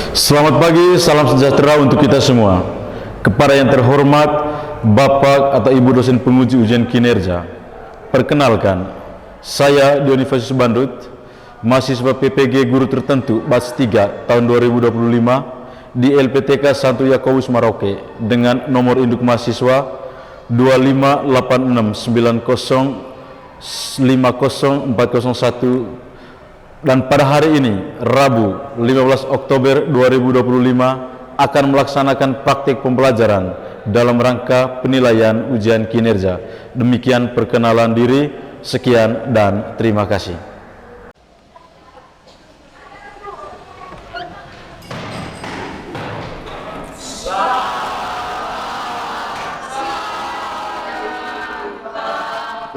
Selamat pagi, salam sejahtera untuk kita semua. Kepada yang terhormat Bapak atau Ibu dosen penguji ujian kinerja, perkenalkan, saya di Universitas Bandung, mahasiswa PPG Guru Tertentu Batch 3 tahun 2025 di LPTK Santo Yakobus Maroke dengan nomor induk mahasiswa 25869050401, dan pada hari ini, Rabu 15 Oktober 2025, akan melaksanakan praktik pembelajaran dalam rangka penilaian ujian kinerja. Demikian perkenalan diri, sekian dan terima kasih.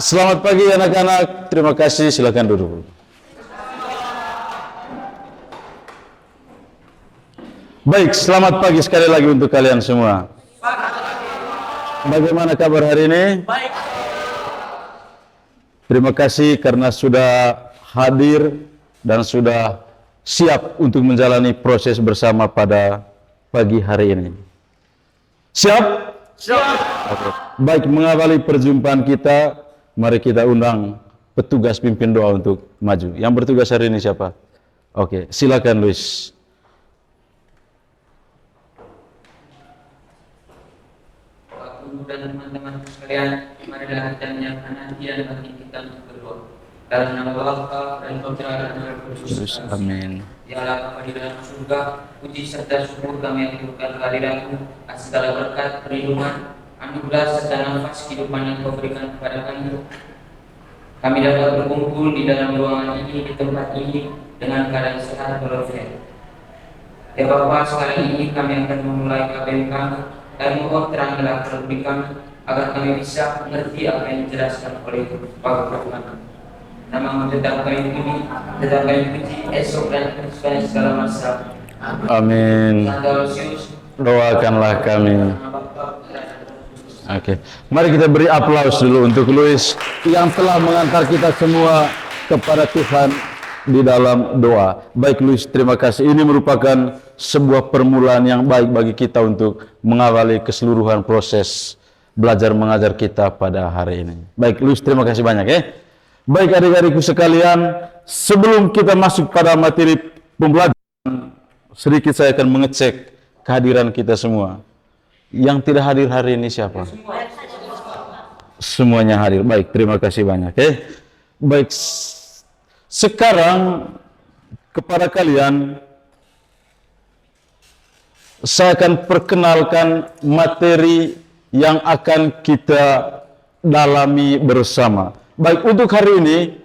Selamat pagi anak-anak, terima kasih, silakan duduk. Baik, selamat pagi sekali lagi untuk kalian semua. Bagaimana kabar hari ini? Baik. Terima kasih karena sudah hadir dan sudah siap untuk menjalani proses bersama pada pagi hari ini. Siap? Siap. Oke. Baik, mengawali perjumpaan kita, mari kita undang petugas pimpin doa untuk maju. Yang bertugas hari ini siapa? Oke, silakan Luis. Dan teman-teman sekalian, marilah kita menyatakan hati dan bagi kita untuk berdoa. Dalam nama Bapa dan Putra dan Roh Kudus. Amin. Ya Allah, Bapa di dalam surga, puji serta syukur kami aturkan kehadiran-Mu atas segala berkat, perlindungan, anugerah serta nafas kehidupan yang Kau berikan kepada kami. Kami dapat berkumpul di dalam ruangan ini, di tempat ini dengan keadaan sehat walafiat. Ya Bapa, sekarang ini kami akan memulai KBM kami. Dan mohon terangilah terlebih kami agar kami bisa mengerti apa yang dijelaskan oleh Bapak kami. Nama tetap kami ini, tetap kami puji esok dan sepanjang segala masa. Amin. Doakanlah kami. Oke, mari kita beri aplaus dulu untuk Luis yang telah mengantar kita semua kepada Tuhan di dalam doa. Baik Luis, terima kasih. Ini merupakan sebuah permulaan yang baik bagi kita untuk mengawali keseluruhan proses belajar mengajar kita pada hari ini. Baik Luis, terima kasih banyak ya. Baik adik-adikku sekalian, sebelum kita masuk pada materi pembelajaran, sedikit saya akan mengecek kehadiran kita semua. Yang tidak hadir hari ini siapa? Semuanya hadir. Baik, terima kasih banyak ya. Baik, sekarang kepada kalian saya akan perkenalkan materi yang akan kita dalami bersama. Baik, untuk hari ini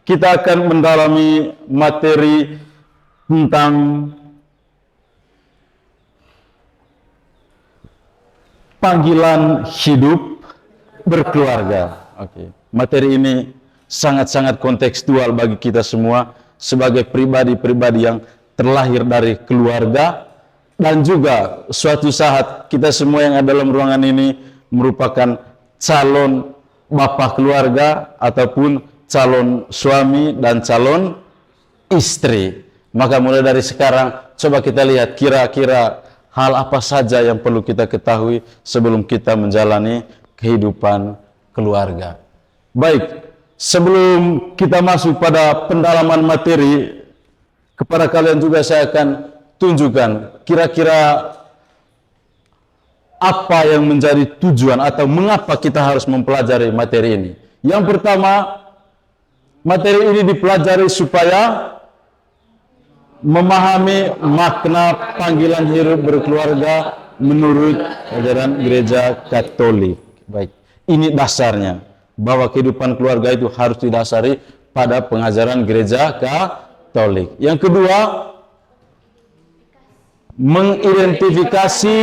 kita akan mendalami materi tentang panggilan hidup berkeluarga. Oke. Materi ini sangat-sangat kontekstual bagi kita semua sebagai pribadi-pribadi yang terlahir dari keluarga. Dan juga suatu saat kita semua yang ada dalam ruangan ini merupakan calon bapak keluarga ataupun calon suami dan calon istri. Maka mulai dari sekarang coba kita lihat kira-kira hal apa saja yang perlu kita ketahui sebelum kita menjalani kehidupan keluarga. Baik, sebelum kita masuk pada pendalaman materi, kepada kalian juga saya akan tunjukkan kira-kira apa yang menjadi tujuan atau mengapa kita harus mempelajari materi ini. Yang pertama, materi ini dipelajari supaya memahami makna panggilan hidup berkeluarga menurut ajaran gereja Katolik. Baik, ini dasarnya bahwa kehidupan keluarga itu harus didasari pada pengajaran gereja Katolik. Yang kedua, mengidentifikasi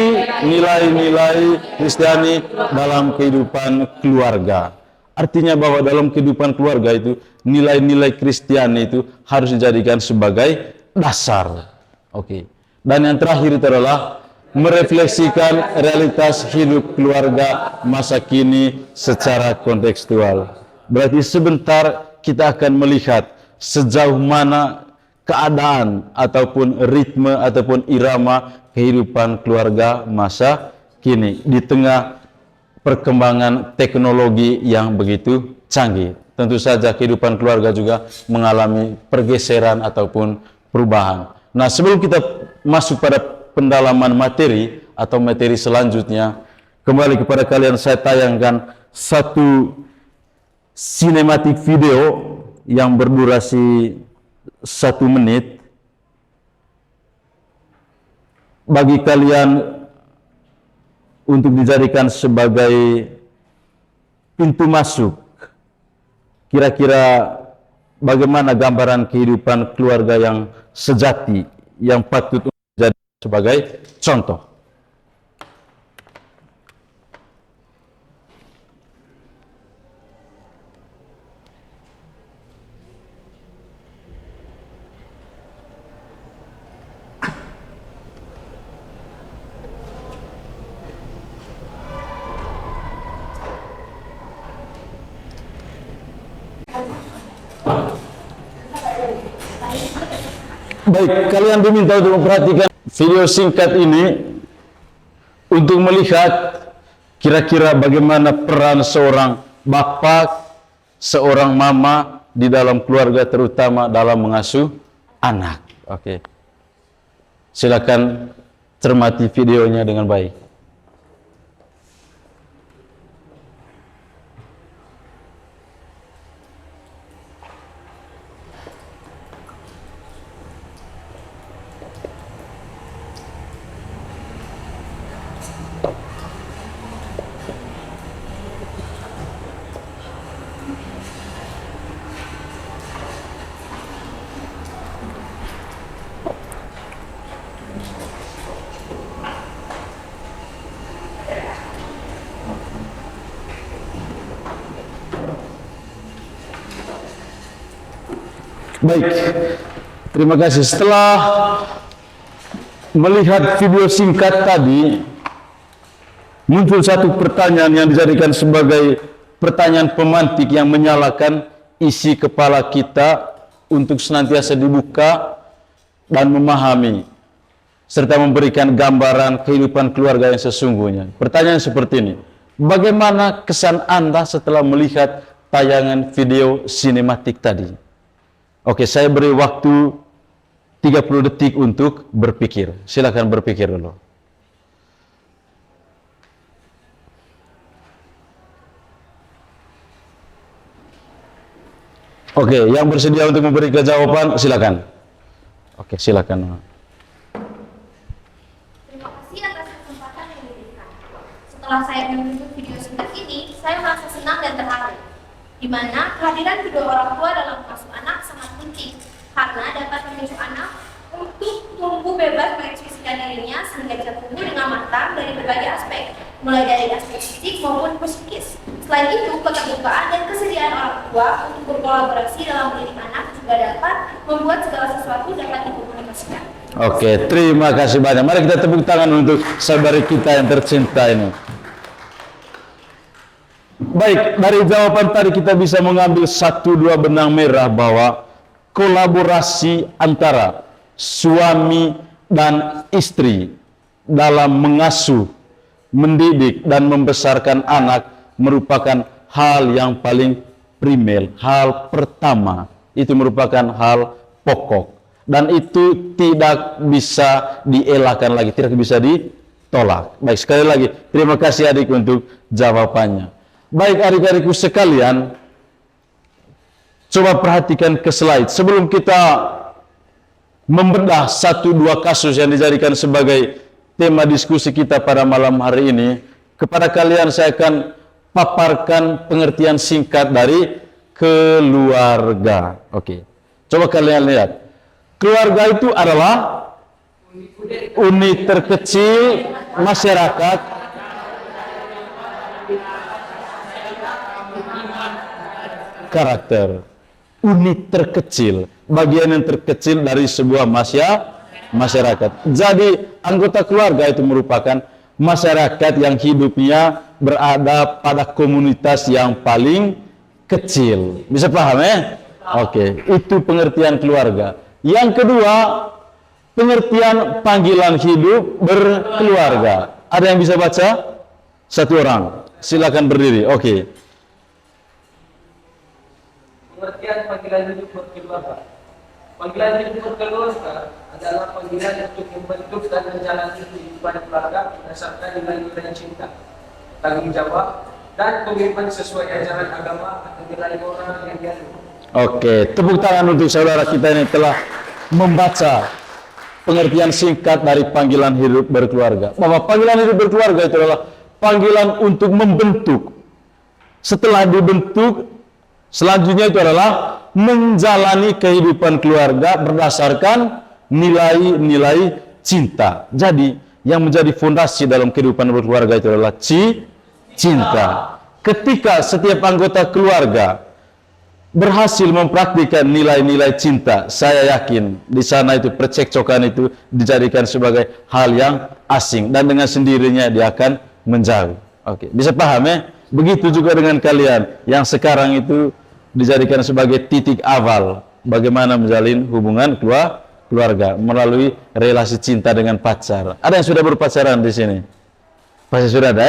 nilai-nilai Kristiani dalam kehidupan keluarga. Artinya bahwa dalam kehidupan keluarga itu nilai-nilai Kristiani itu harus dijadikan sebagai dasar. Oke. Dan yang terakhir itu adalah merefleksikan realitas hidup keluarga masa kini secara kontekstual. Berarti sebentar kita akan melihat sejauh mana keadaan ataupun ritme ataupun irama kehidupan keluarga masa kini di tengah perkembangan teknologi yang begitu canggih. Tentu saja kehidupan keluarga juga mengalami pergeseran ataupun perubahan. Nah, sebelum kita masuk pada pendalaman materi atau materi selanjutnya, kembali kepada kalian saya tayangkan satu sinematik video yang berdurasi 1 menit bagi kalian untuk dijadikan sebagai pintu masuk kira-kira bagaimana gambaran kehidupan keluarga yang sejati yang patut menjadi sebagai contoh. Baik, kalian diminta untuk memperhatikan video singkat ini untuk melihat kira-kira bagaimana peran seorang bapak, seorang mama di dalam keluarga, terutama dalam mengasuh anak. Oke. Silakan cermati videonya dengan baik. Baik, terima kasih. Setelah melihat video singkat tadi, muncul satu pertanyaan yang dijadikan sebagai pertanyaan pemantik yang menyalakan isi kepala kita untuk senantiasa dibuka dan memahami serta memberikan gambaran kehidupan keluarga yang sesungguhnya. Pertanyaan seperti ini: bagaimana kesan Anda setelah melihat tayangan video sinematik tadi? Oke, saya beri waktu 30 detik untuk berpikir. Silakan berpikir dulu. Oke, yang bersedia untuk memberikan jawaban, silakan. Oke, silakan. Terima kasih atas kesempatan yang diberikan. Setelah saya menonton video singkat ini, saya merasa senang dan terharu, di mana kehadiran kedua orang tua dalam mengasuh anak sangat penting karena dapat memicu anak untuk tumbuh bebas mengekspresikan dirinya sehingga bisa tumbuh dengan matang dari berbagai aspek, mulai dari aspek fisik maupun psikis. Selain itu, keterbukaan dan kesediaan orang tua untuk berkolaborasi dalam mendidik anak juga dapat membuat segala sesuatu dapat dikomunikasikan. Oke, terima kasih banyak. Mari kita tepuk tangan untuk saudari kita yang tercinta ini. Baik, dari jawaban tadi kita bisa mengambil 1-2 benang merah bahwa kolaborasi antara suami dan istri dalam mengasuh, mendidik, dan membesarkan anak merupakan hal yang paling primer, hal pertama. Itu merupakan hal pokok. Dan itu tidak bisa dielakkan lagi, tidak bisa ditolak. Baik, sekali lagi, terima kasih adik untuk jawabannya. Baik adik-adikku sekalian, coba perhatikan ke slide. Sebelum kita membedah 1-2 kasus yang dijadikan sebagai tema diskusi kita pada malam hari ini, kepada kalian saya akan paparkan pengertian singkat dari keluarga. Oke, coba kalian lihat. Keluarga itu adalah unit terkecil masyarakat karakter, unit terkecil, bagian yang terkecil dari sebuah masyarakat. Jadi anggota keluarga itu merupakan masyarakat yang hidupnya berada pada komunitas yang paling kecil. Bisa paham ya? Oke, itu pengertian keluarga. Yang kedua, pengertian panggilan hidup berkeluarga. Ada yang bisa baca? Satu orang. Silakan berdiri. Oke. Pengertian panggilan hidup berkeluarga. Panggilan hidup berkeluarga adalah panggilan untuk membentuk dan menjalani kehidupan keluarga berdasarkan nilai-nilai cinta, tanggung jawab, dan komitmen sesuai ajaran agama atau nilai moral yang dianut. Oke, tepuk tangan untuk saudara kita yang telah membaca pengertian singkat dari panggilan hidup berkeluarga. Bahwa panggilan hidup berkeluarga itu adalah panggilan untuk membentuk. Setelah dibentuk, selanjutnya itu adalah menjalani kehidupan keluarga berdasarkan nilai-nilai cinta. Jadi, yang menjadi fondasi dalam kehidupan berkeluarga itu adalah cinta. Ketika setiap anggota keluarga berhasil mempraktikkan nilai-nilai cinta, saya yakin di sana itu percekcokan itu dijadikan sebagai hal yang asing dan dengan sendirinya dia akan menjauh. Oke, bisa paham ya? Begitu juga dengan kalian yang sekarang itu dijadikan sebagai titik awal bagaimana menjalin hubungan keluarga melalui relasi cinta dengan pacar. Ada yang sudah berpacaran di sini? Pasti sudah ada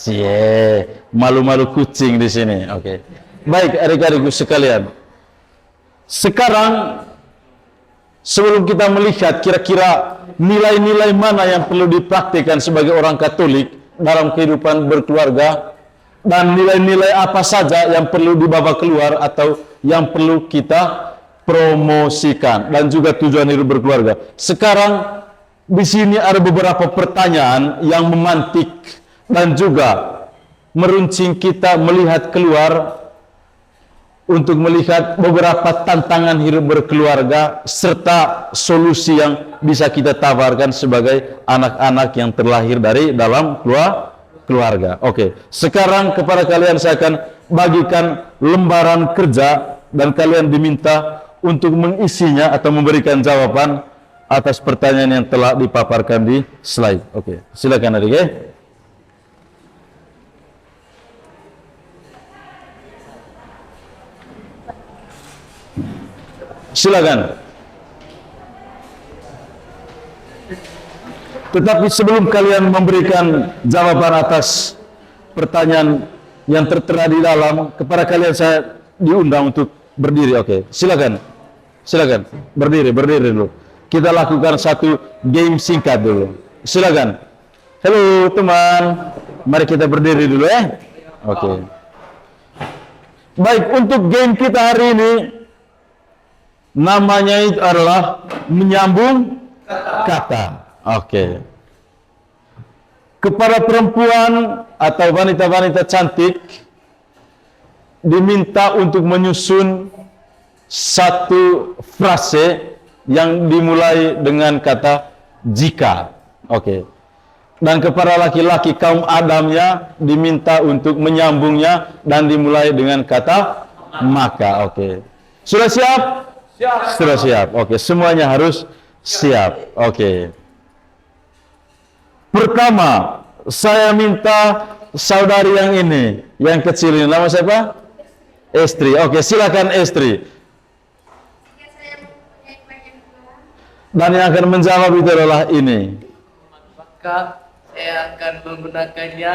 Cie, malu-malu kucing di sini. Oke. Baik, adik-adikku sekalian. Sekarang sebelum kita melihat kira-kira nilai-nilai mana yang perlu dipraktikkan sebagai orang Katolik dalam kehidupan berkeluarga dan nilai-nilai apa saja yang perlu dibawa keluar atau yang perlu kita promosikan dan juga tujuan hidup berkeluarga. Sekarang di sini ada beberapa pertanyaan yang memantik dan juga meruncing kita melihat keluar untuk melihat beberapa tantangan hidup berkeluarga serta solusi yang bisa kita tawarkan sebagai anak-anak yang terlahir dari dalam keluarga. Oke, sekarang kepada kalian saya akan bagikan lembaran kerja dan kalian diminta untuk mengisinya atau memberikan jawaban atas pertanyaan yang telah dipaparkan di slide. Oke, silakan adik ya. Silakan. Tetapi sebelum kalian memberikan jawaban atas pertanyaan yang tertera di dalam, kepada kalian saya diundang untuk berdiri. Oke, silakan. Silakan. Berdiri dulu. Kita lakukan satu game singkat dulu. Silakan. Halo teman. Mari kita berdiri dulu ya. Oke. Baik, untuk game kita hari ini namanya itu adalah menyambung kata. Oke. Kepada perempuan atau wanita-wanita cantik diminta untuk menyusun satu frase yang dimulai dengan kata jika. Oke. Dan kepada laki-laki kaum Adamnya diminta untuk menyambungnya dan dimulai dengan kata maka. Oke. Sudah siap? Siap. Sudah siap. Oke, semuanya harus siap. Oke. Pertama, saya minta saudari yang ini, yang kecil ini. Nama siapa? Estri. Oke, silakan Estri. Dan yang akan menjawab itu adalah ini. Maka saya akan menggunakannya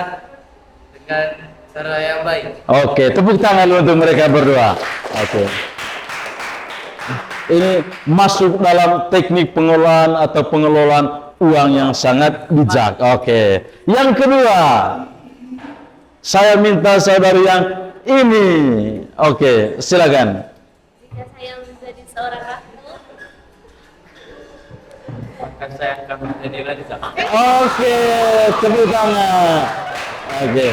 dengan cara yang baik. Oke, tepuk tangan untuk mereka berdua. Oke. Ini masuk dalam teknik pengelolaan atau pengelolaan uang yang sangat bijak. Oke. Yang kedua, saya minta saudari yang ini. Oke, silakan. Jika saya menjadi seorang ratu, Maka saya akan menjadi raja. Oke, tepuk tangan. Oke.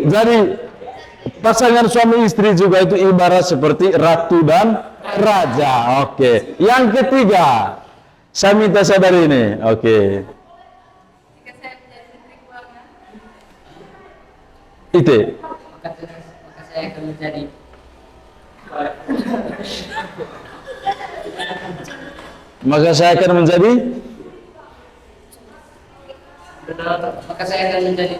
Jadi pasangan suami istri juga itu ibarat seperti ratu dan raja. Oke. Yang ketiga, saya minta saudari ini. Oke. jika saya menjadi menteri keuangan, Itu. Maka saya akan menjadi Maka saya akan menjadi maka saya akan menjadi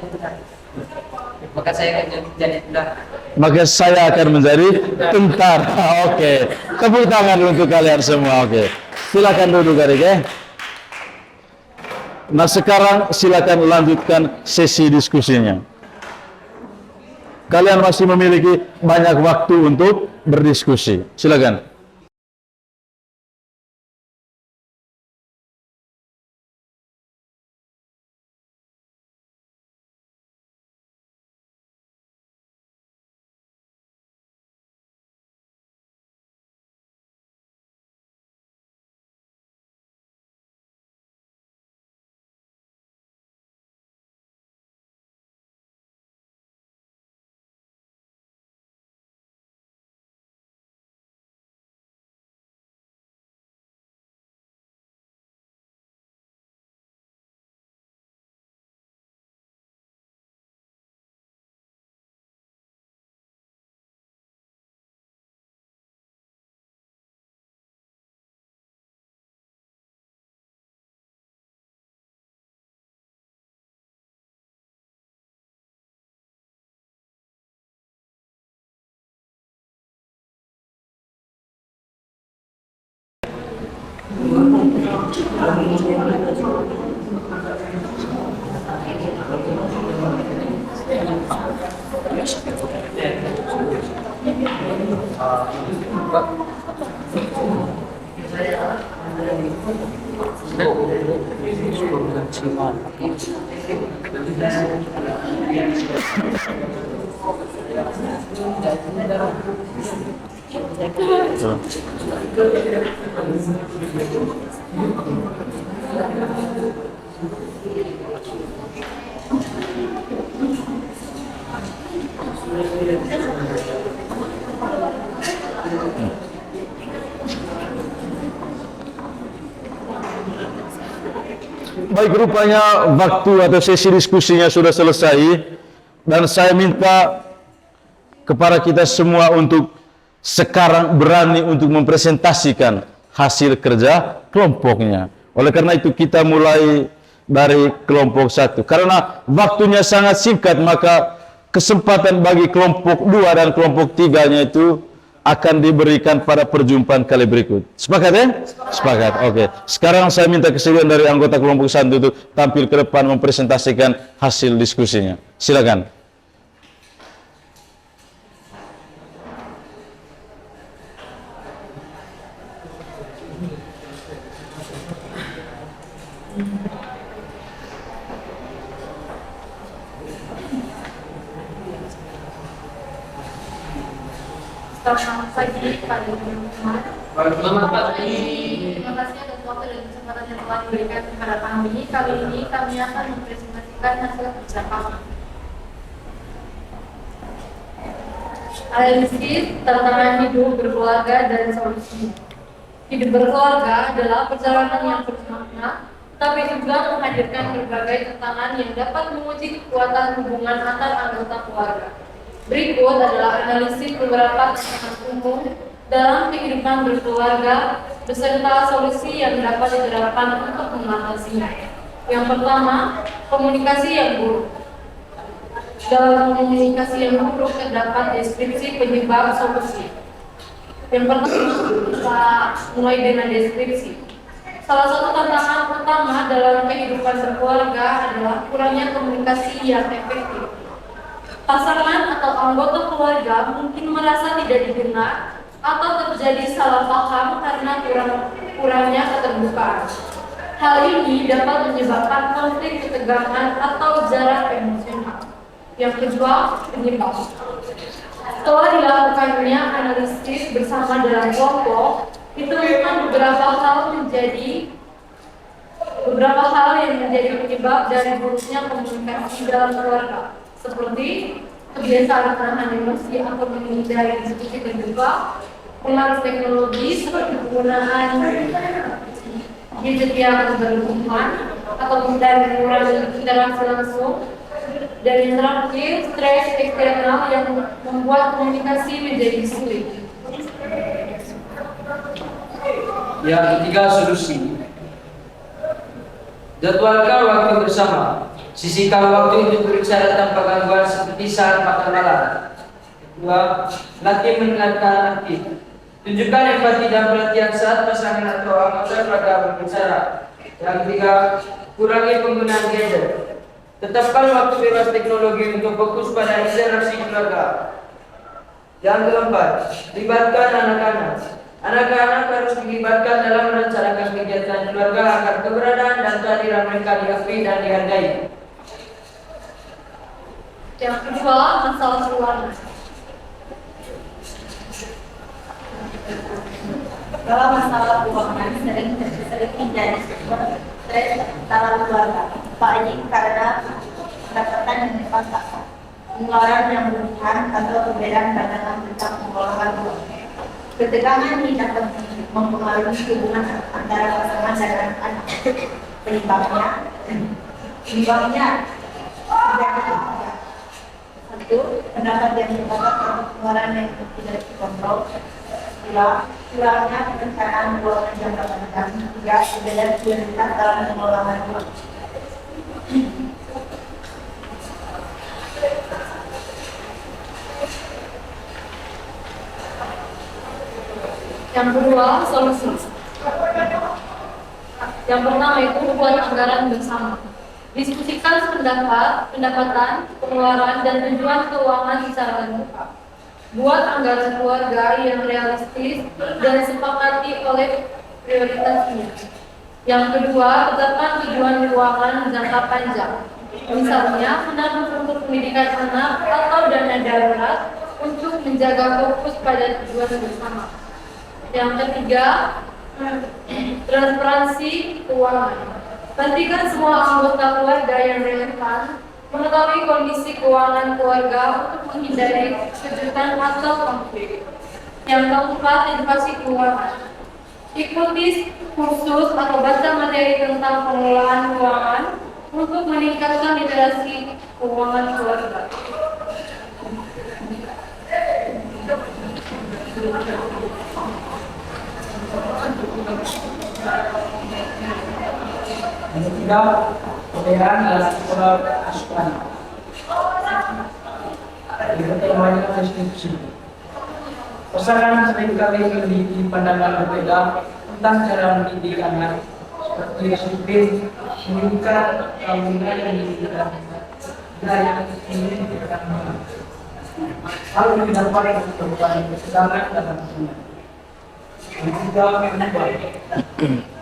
maka saya akan jadi tentara. Maka saya akan menjadi tentara. Oke. Tepuk tangan untuk kalian semua. Oke. Silakan duduk adik ya. Nah sekarang silakan lanjutkan sesi diskusinya. Kalian masih memiliki banyak waktu untuk berdiskusi. Silakan. Baik, rupanya waktu atau sesi diskusinya sudah selesai dan saya minta kepada kita semua untuk sekarang berani untuk mempresentasikan hasil kerja kelompoknya. Oleh karena itu kita mulai dari kelompok 1. Karena waktunya sangat singkat maka kesempatan bagi kelompok 2 dan kelompok 3-nya itu akan diberikan pada perjumpaan kali berikut. Sepakat ya? Sepakat. Oke. Sekarang saya minta kesediaan dari anggota kelompok 1 untuk tampil ke depan mempresentasikan hasil diskusinya. Silakan. Selamat pagi Pak teman-teman. Selamat pagi. Terima kasih atas waktu dan kesempatan yang telah diberikan kepada kami. Kali ini kami akan mempresentasikan hasil kerja kami. Analisis tantangan hidup berkeluarga dan solusi. Hidup berkeluarga adalah perjalanan yang bermakna, tapi juga menghadirkan berbagai tantangan yang dapat menguji kekuatan hubungan antar anggota keluarga. Berikut adalah analisis beberapa tantangan umum dalam kehidupan berkeluarga beserta solusi yang dapat diterapkan untuk mengatasinya. Yang pertama, komunikasi yang buruk. Dalam komunikasi yang buruk terdapat deskripsi penyebab solusi. Yang pertama, kita mulai dengan deskripsi. Salah satu tantangan utama dalam kehidupan berkeluarga adalah kurangnya komunikasi yang efektif. Pasangan atau anggota keluarga mungkin merasa tidak didengar atau terjadi salah paham karena kurangnya keterbukaan. Hal ini dapat menyebabkan konflik ketegangan atau jarak emosional. Yang kedua, penyebab. Setelah dilakukannya analisis bersama dalam kelompok, ditemukan beberapa hal yang menjadi penyebab dari buruknya komunikasi dalam keluarga, seperti kebiasaan menahan emosi atau menghindari diskusi terbuka, pengaruh teknologi seperti penggunaan gadget yang berhubungan atau dan mengurangi interaksi langsung, dan yang terakhir stres eksternal yang membuat komunikasi menjadi sulit. Yang ketiga, solusi. Jadwalkan waktu bersama. Sisihkan waktu untuk berbicara tanpa gangguan seperti saat makan malam. Kedua, latih mendengarkan aktif. Tunjukkan empati dan perhatian saat pasangan atau anggota keluarga berbicara. Yang ketiga, kurangi penggunaan gadget. Tetapkan waktu bebas teknologi untuk fokus pada interaksi keluarga. Yang keempat, libatkan anak-anak. Anak-anak harus dilibatkan dalam merencanakan kegiatan keluarga agar keberadaan dan kehadiran mereka diakui dan dihargai. Yang kedua, masalah keluarga. Dalam masalah keuangan sering terjadi stres dalam keluarga. Apalagi karena pendapatan yang dipaksakan, pengeluaran yang berlebihan atau perbedaan pandangan tentang pengelolaan uang. Ketegangan ini dapat mempengaruhi hubungan antara pasangan dan anak-anak. Penyebabnya satu, pendapat yang terdapat dalam pengeluaran yang tidak dikontrol. Dua, kurangnya perencanaan keuangan jangka panjang. Tiga, perbedaan prioritas dalam pengelolaan uang. Yang kedua, solusi. Yang pertama itu buat anggaran bersama. Diskusikan pendapatan, pengeluaran, dan tujuan keuangan secara terbuka. Buat anggaran keluarga yang realistis dan disepakati oleh prioritasnya. Yang kedua, tetapkan tujuan keuangan jangka panjang. Misalnya, menabung untuk pendidikan anak atau dana darurat untuk menjaga fokus pada tujuan bersama. Yang ketiga, transparansi keuangan. Pastikan semua anggota keluarga yang relevan mengetahui kondisi keuangan keluarga untuk menghindari kejutan atau konflik. Yang keempat, edukasi keuangan. Ikuti kursus atau baca materi tentang pengelolaan keuangan untuk meningkatkan literasi keuangan keluarga. Yang ketiga, perbedaan dalam pola asuhan. Di pertemuan institusi, pasangan seringkali memiliki pandangan berbeda tentang cara mendidik anak, seperti disiplin, pendidikan, kawingan, dan pendidikan budaya pendidikan. Hal ini dapat menyebabkan ketegangan dalam hubungan. Yang ketiga, mengubah.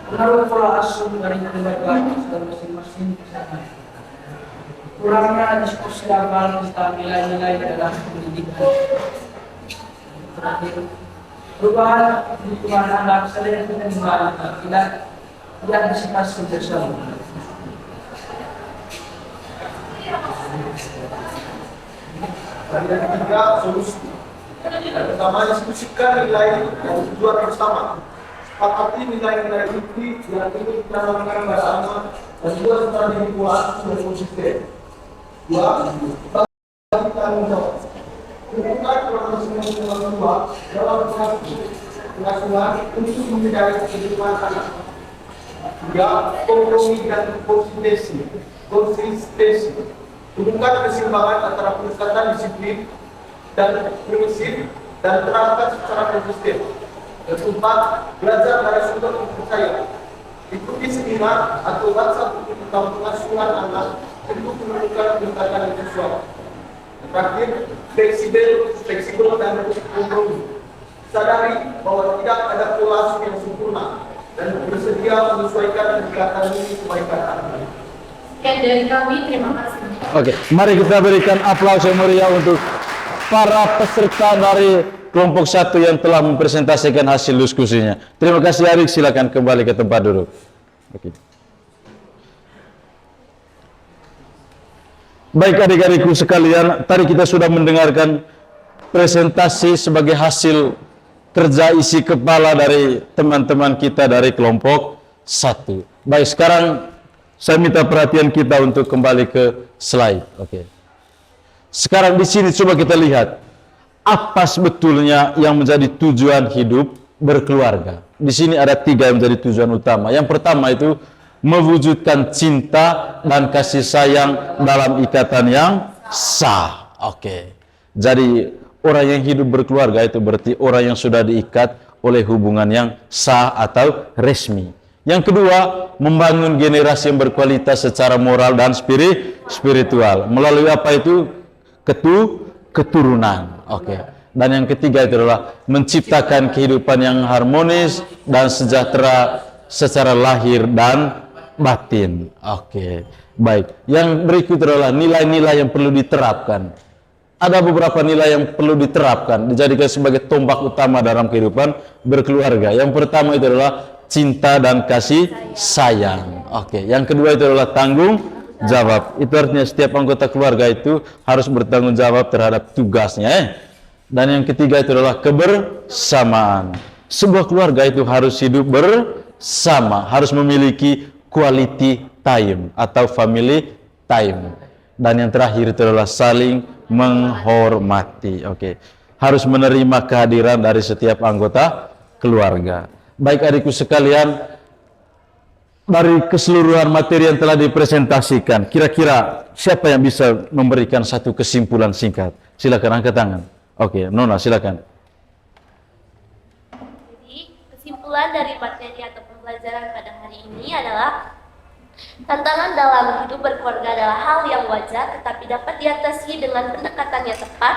Pengaruh pola asuh dari keluarga dan masing-masing pasangan. Kurangnya diskusi awal tentang nilai-nilai dalam pendidikan. Terakhir, perubahan kebutuhan anak sering berkembang tidak diantisipasi bersama. Yang ketiga, solusi. Yang pertama, diskusikan nilai dan tujuan bersama. Sepakati nilai-nilai inti yang ingin ditanamkan bersama dan buat strategi pola asuh yang konsisten. Dua, bagi tanggung jawab. Tentukan masing-masing orang tua dalam pengasuhan untuk menghindari kehidupan anak. Tiga, kompromi dan konsistensi. Temukan keseimbangan antara pendekatan disiplin dan permisif dan terapkan secara konsisten. Yang keempat, belajar dari sumber terpercaya. Ikuti seminar atau WhatsApp tentang pengasuhan anak untuk menemukan pendekatan yang sesuai. Terakhir, fleksibel dan kompromi. Sadari bahwa tidak ada pola asuh yang sempurna dan bersedia menyesuaikan pendekatan ini kebaikan anak. Sekian dari kami, terima kasih. Oke, mari kita berikan aplaus yang meriah untuk para peserta dari kelompok 1 yang telah mempresentasikan hasil diskusinya. Terima kasih Arik, silakan kembali ke tempat duduk. Oke. Baik adik-adikku sekalian, tadi kita sudah mendengarkan presentasi sebagai hasil kerja isi kepala dari teman-teman kita dari kelompok 1. Baik, sekarang saya minta perhatian kita untuk kembali ke slide. Oke. Sekarang di sini coba kita lihat apa sebetulnya yang menjadi tujuan hidup berkeluarga. Di sini ada 3 yang menjadi tujuan utama. Yang pertama itu mewujudkan cinta dan kasih sayang dalam ikatan yang sah. Oke. Jadi orang yang hidup berkeluarga itu berarti orang yang sudah diikat oleh hubungan yang sah atau resmi. Yang kedua, membangun generasi yang berkualitas secara moral dan spiritual. Melalui apa itu? Keturunan. Oke. Dan yang ketiga itu adalah menciptakan kehidupan yang harmonis dan sejahtera secara lahir dan batin. Oke. Baik. Yang berikut adalah nilai-nilai yang perlu diterapkan. Ada beberapa nilai yang perlu diterapkan, dijadikan sebagai tombak utama dalam kehidupan berkeluarga. Yang pertama itu adalah cinta dan kasih sayang. Oke. Yang kedua itu adalah tanggung jawab. Itu artinya setiap anggota keluarga itu harus bertanggung jawab terhadap tugasnya. Dan yang ketiga itu adalah kebersamaan. Sebuah keluarga itu harus hidup bersama, harus memiliki quality time atau family time. Dan yang terakhir itu adalah saling menghormati. Oke. Harus menerima kehadiran dari setiap anggota keluarga. Baik adikku sekalian, dari keseluruhan materi yang telah dipresentasikan, kira-kira siapa yang bisa memberikan satu kesimpulan singkat? Silakan angkat tangan. Oke, Nona silakan. Jadi, kesimpulan dari materi atau pembelajaran pada hari ini adalah tantangan dalam hidup berkeluarga adalah hal yang wajar, tetapi dapat diatasi dengan pendekatan yang tepat,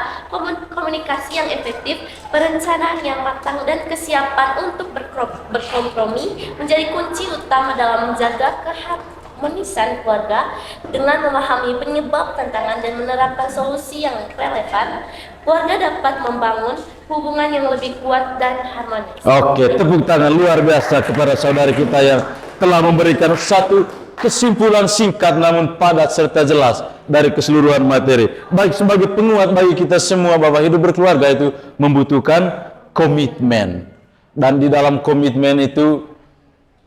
komunikasi yang efektif, perencanaan yang matang, dan kesiapan untuk berkompromi menjadi kunci utama dalam menjaga keharmonisan keluarga. Dengan memahami penyebab tantangan dan menerapkan solusi yang relevan, keluarga dapat membangun hubungan yang lebih kuat dan harmonis. Oke, tepuk tangan luar biasa kepada saudari kita yang telah memberikan satu kesimpulan singkat namun padat serta jelas dari keseluruhan materi. Baik, sebagai penguat bagi kita semua bahwa hidup berkeluarga itu membutuhkan komitmen. Dan di dalam komitmen itu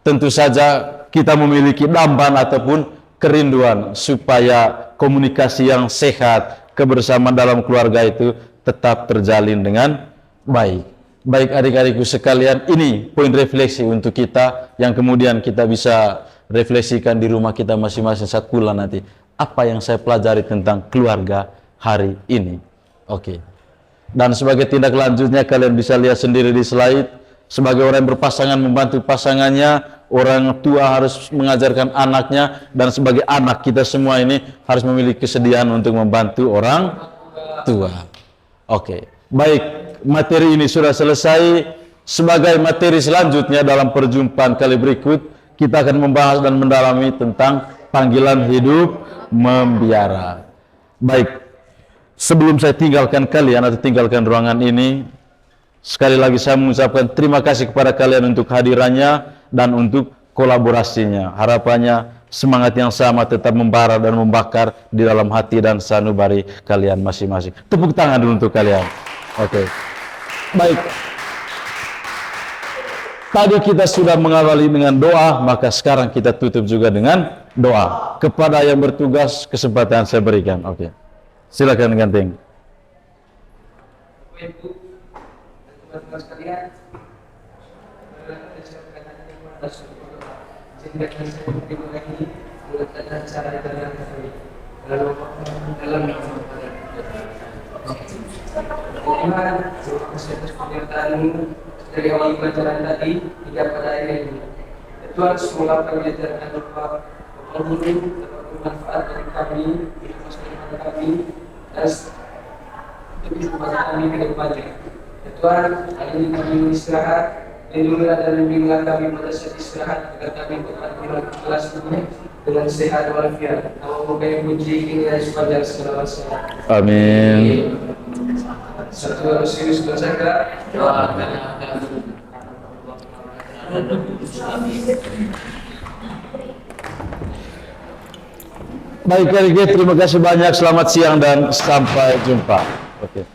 tentu saja kita memiliki dambaan ataupun kerinduan supaya komunikasi yang sehat, kebersamaan dalam keluarga itu tetap terjalin dengan baik. Baik adik-adikku sekalian, ini poin refleksi untuk kita yang kemudian kita bisa refleksikan di rumah kita masing-masing saat pulang nanti. Apa yang saya pelajari tentang keluarga hari ini. Oke. Dan sebagai tindak lanjutnya kalian bisa lihat sendiri di slide. Sebagai orang yang berpasangan membantu pasangannya, orang tua harus mengajarkan anaknya, dan sebagai anak kita semua ini harus memiliki kesediaan untuk membantu orang tua. Oke. Baik, materi ini sudah selesai. Sebagai materi selanjutnya dalam perjumpaan kali berikut, kita akan membahas dan mendalami tentang panggilan hidup membiara. Baik, sebelum saya tinggalkan kalian atau tinggalkan ruangan ini, sekali lagi saya mengucapkan terima kasih kepada kalian untuk hadirannya dan untuk kolaborasinya. Harapannya semangat yang sama tetap membara dan membakar di dalam hati dan sanubari kalian masing-masing. Tepuk tangan dulu untuk kalian. Oke. Baik. Tadi kita sudah mengawali dengan doa, maka sekarang kita tutup juga dengan doa. Kepada yang bertugas, kesempatan saya berikan. Oke. Silakan Ganting. Ibu dan teman-teman sekalian, dari awal pelajaran tadi hingga pada akhir ini. Tuhan, semoga kami ajarkan berupa guru dapat bermanfaat bagi kami, hidup masyarakat kami, dan lebih kepada kami ke depannya. Tuhan, hari ini kami istirahat, lindungilah dan bimbinglah kami pada saat istirahat agar kami dapat menjalani kelas ini dengan sehat walafiat. Semoga yang puji kini dan sepanjang segala masa. Amin. Satu serius berjaga. Baik, terima kasih banyak. Selamat siang dan sampai jumpa. Oke.